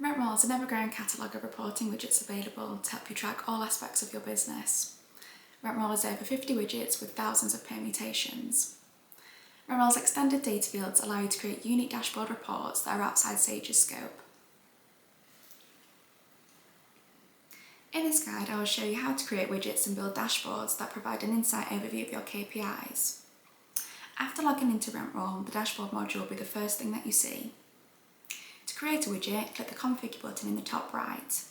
Rentroll is an ever-growing catalogue of reporting widgets available to help you track all aspects of your business. Rentroll has over 50 widgets with thousands of permutations. Rentroll's extended data fields allow you to create unique dashboard reports that are outside Sage's scope. In this guide, I will show you how to create widgets and build dashboards that provide an insight overview of your KPIs. After logging into Rentroll, the dashboard module will be the first thing that you see. To create a widget, click the config button in the top right.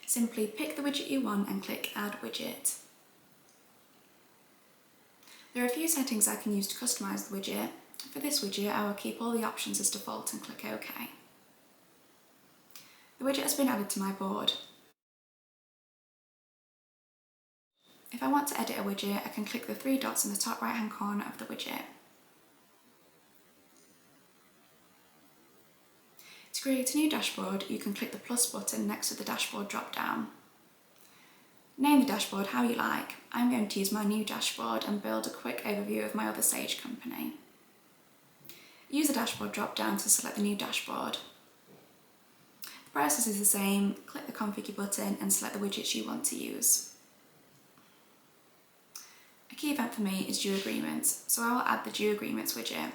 Simply pick the widget you want and click Add Widget. There are a few settings I can use to customise the widget. For this widget, I will keep all the options as default and click OK. The widget has been added to my board. If I want to edit a widget, I can click the three dots in the top right hand corner of the widget. To create a new dashboard, you can click the plus button next to the dashboard drop-down. Name the dashboard how you like. I'm going to use my new dashboard and build a quick overview of my other Sage company. Use the dashboard drop-down to select the new dashboard. The process is the same. Click the config button and select the widgets you want to use. A key event for me is due agreements, so I will add the due agreements widget.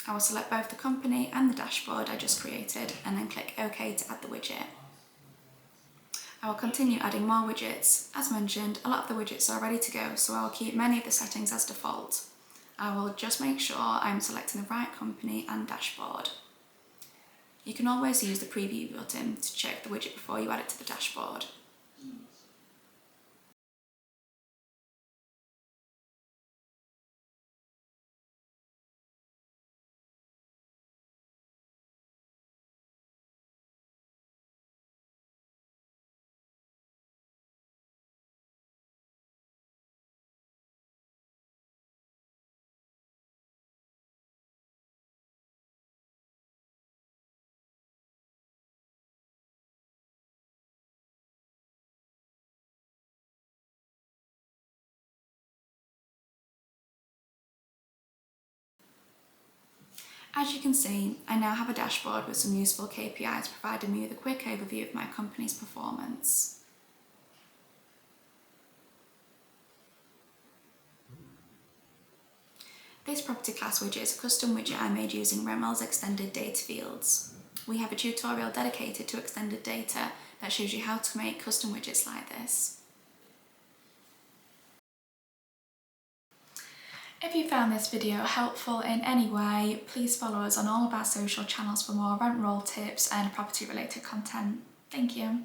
I will select both the company and the dashboard I just created and then click OK to add the widget. I will continue adding more widgets. As mentioned, a lot of the widgets are ready to go, so I will keep many of the settings as default. I will just make sure I'm selecting the right company and dashboard. You can always use the preview button to check the widget before you add it to the dashboard. As you can see, I now have a dashboard with some useful KPIs providing me with a quick overview of my company's performance. This property class widget is a custom widget I made using Rentroll's extended data fields. We have a tutorial dedicated to extended data that shows you how to make custom widgets like this. If you found this video helpful in any way, please follow us on all of our social channels for more Rentroll tips and property related content. Thank you.